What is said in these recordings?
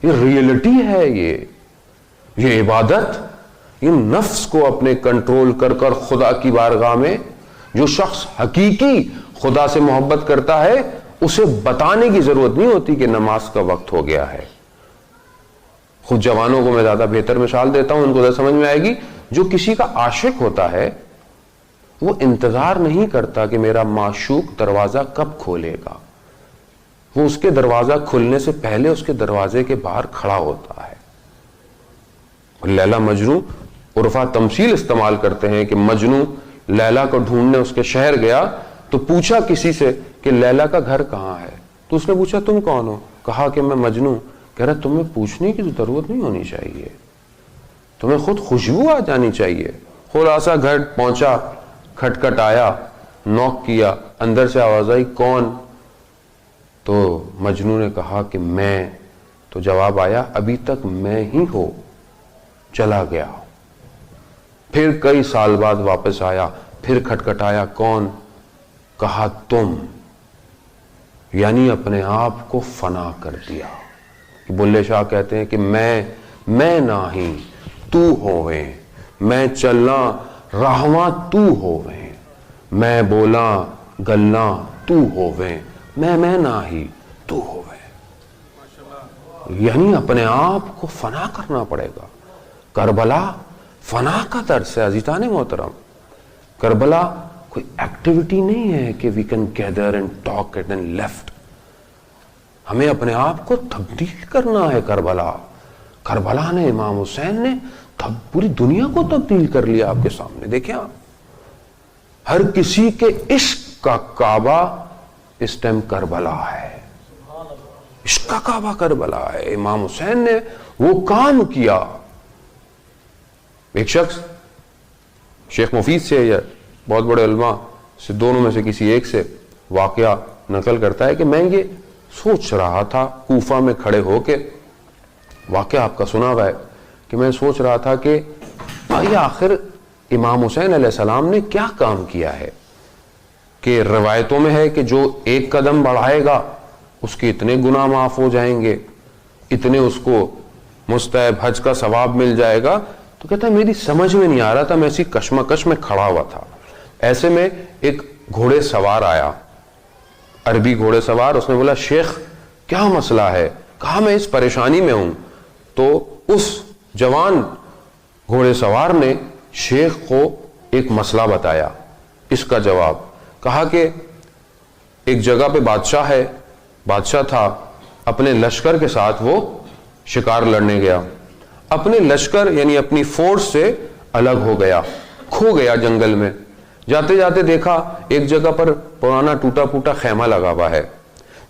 یہ ریئلٹی ہے، یہ عبادت، یہ نفس کو اپنے کنٹرول کر کر خدا کی بارگاہ میں جو شخص حقیقی خدا سے محبت کرتا ہے اسے بتانے کی ضرورت نہیں ہوتی کہ نماز کا وقت ہو گیا ہے. خود جوانوں کو میں زیادہ بہتر مثال دیتا ہوں، ان کو زیادہ سمجھ میں آئے گی. جو کسی کا عاشق ہوتا ہے وہ انتظار نہیں کرتا کہ میرا معشوق دروازہ کب کھولے گا، وہ اس کے دروازہ کھلنے سے پہلے اس کے دروازے کے باہر کھڑا ہوتا ہے. لیلا مجنوں عرفا تمثیل استعمال کرتے ہیں کہ مجنوں لیلا کو ڈھونڈنے اس کے شہر گیا تو پوچھا کسی سے کہ لیلا کا گھر کہاں ہے، تو اس نے پوچھا تم کون ہو؟ کہا کہ میں مجنوں. کہہ رہا تمہیں پوچھنے کی ضرورت نہیں ہونی چاہیے، تمہیں خود خوشبو آ جانی چاہیے. خلاصہ گھر پہنچا، کھٹکھٹ آیا، نوک کیا، اندر سے آواز آئی کون؟ تو مجنوں نے کہا کہ میں. تو جواب آیا ابھی تک میں ہی ہو. چلا گیا. پھر کئی سال بعد واپس آیا، پھر کھٹکھٹایا کون؟ کہا تم. یعنی اپنے آپ کو فنا کر دیا. بلے شاہ کہتے ہیں کہ میں نہیں تو ہوویں، میں چلنا راہواں تو ہوویں، میں بولا گلنا تو ہوویں، میں نہیں تو ہوویں. یعنی اپنے آپ کو فنا کرنا پڑے گا. کربلا فنا کا درس ہے عزیزان محترم. کربلا کوئی ایکٹیویٹی نہیں ہے کہ we can gather and talk it and left. ہمیں اپنے آپ کو تبدیل کرنا ہے. کربلا نے، امام حسین نے پوری دنیا کو تبدیل کر لیا آپ کے سامنے. دیکھیں آپ، ہر کسی کے عشق کا کعبہ اس ٹائم کربلا ہے. عشق کا کعبہ کربلا ہے. امام حسین نے وہ کام کیا. ایک شخص شیخ مفید سے یا بہت بڑے علماء سے دونوں میں سے کسی ایک سے واقعہ نقل کرتا ہے کہ میں یہ سوچ رہا تھا کوفہ میں کھڑے ہو کے، واقعہ آپ کا سنا ہوا ہے، کہ میں سوچ رہا تھا کہ آخر امام حسین علیہ السلام نے کیا کام کیا ہے کہ روایتوں میں ہے کہ جو ایک قدم بڑھائے گا اس کے اتنے گناہ معاف ہو جائیں گے، اتنے اس کو مستحب حج کا ثواب مل جائے گا. تو کہتا ہے میری سمجھ میں نہیں آ رہا تھا، میں اسی کشمکش میں کھڑا ہوا تھا. ایسے میں ایک گھوڑے سوار آیا، عربی گھوڑے سوار. اس نے بولا شیخ کیا مسئلہ ہے؟ کہا میں اس پریشانی میں ہوں. تو اس جوان گھوڑے سوار نے شیخ کو ایک مسئلہ بتایا. اس کا جواب کہا کہ ایک جگہ پہ بادشاہ ہے، بادشاہ تھا، اپنے لشکر کے ساتھ وہ شکار لڑنے گیا. اپنے لشکر یعنی اپنی فورس سے الگ ہو گیا، کھو گیا جنگل میں. جاتے جاتے دیکھا ایک جگہ پر پرانا ٹوٹا پھوٹا خیمہ لگا ہوا ہے.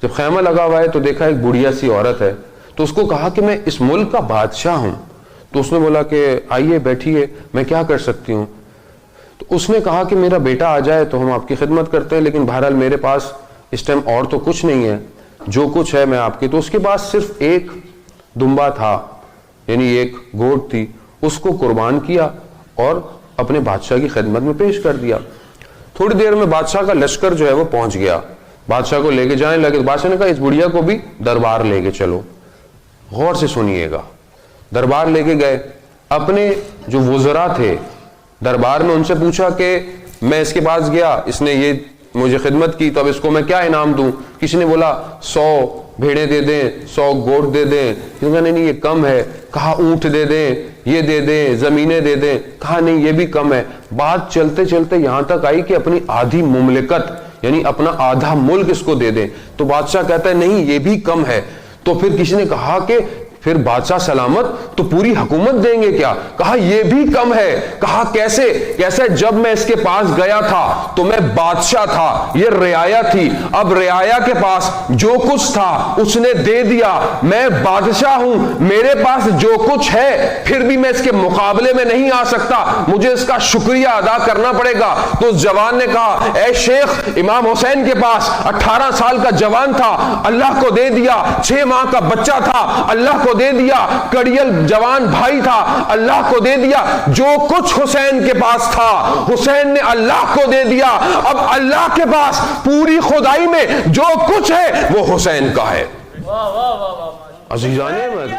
جب خیمہ لگا ہوا ہے تو دیکھا ایک بڑھیا سی عورت ہے. تو اس کو کہا کہ میں اس ملک کا بادشاہ ہوں. تو اس نے بولا کہ آئیے بیٹھیے، میں کیا کر سکتی ہوں؟ تو اس نے کہا کہ میرا بیٹا آ جائے تو ہم آپ کی خدمت کرتے ہیں، لیکن بہرحال میرے پاس اس ٹائم اور تو کچھ نہیں ہے، جو کچھ ہے میں آپ کی. تو اس کے پاس صرف ایک دمبا تھا، یعنی ایک گوٹ تھی، اس کو قربان کیا اور اپنے بادشاہ کی خدمت میں پیش کر دیا. تھوڑی دیر میں بادشاہ کا لشکر جو ہے وہ پہنچ گیا، بادشاہ کو لے کے جانے لگے. بادشاہ نے کہا اس بڑھیا کو بھی دربار لے کے چلو. غور سے سنیے گا. دربار لے کے گئے. اپنے جو وزراء تھے دربار میں ان سے پوچھا کہ میں اس کے پاس گیا، اس نے یہ مجھے خدمت کی، تو اب اس کو میں کیا انعام دوں؟ کسی نے بولا 100 بھیڑیں دے دیں، 100 گوٹ دے دیں. نہیں یہ کم ہے. کہا اونٹ دے دیں، یہ دے دیں، زمینیں دے دیں. کہا نہیں یہ بھی کم ہے. بات چلتے چلتے یہاں تک آئی کہ اپنی آدھی مملکت یعنی اپنا آدھا ملک اس کو دے دیں. تو بادشاہ کہتا ہے نہیں یہ بھی کم ہے. تو پھر کسی نے کہا کہ پھر بادشاہ سلامت تو پوری حکومت دیں گے کیا؟ کہا یہ بھی کم ہے. کہا کیسے؟ کیسے؟ جب میں اس کے پاس گیا تھا تو میں بادشاہ تھا، یہ رعایا تھی. اب رعایا کے پاس جو کچھ تھا اس نے دے دیا. میں بادشاہ ہوں، میرے پاس جو کچھ ہے پھر بھی میں اس کے مقابلے میں نہیں آ سکتا، مجھے اس کا شکریہ ادا کرنا پڑے گا. تو اس جوان نے کہا اے شیخ، امام حسین کے پاس 18 سال کا جوان تھا، اللہ کو دے دیا. 6 ماہ کا بچہ تھا، اللہ کو دے دیا. کڑیل جوان بھائی تھا، اللہ کو دے دیا. جو کچھ حسین کے پاس تھا حسین نے اللہ کو دے دیا. اب اللہ کے پاس پوری خدائی میں جو کچھ ہے وہ حسین کا ہے. عزیزان احمد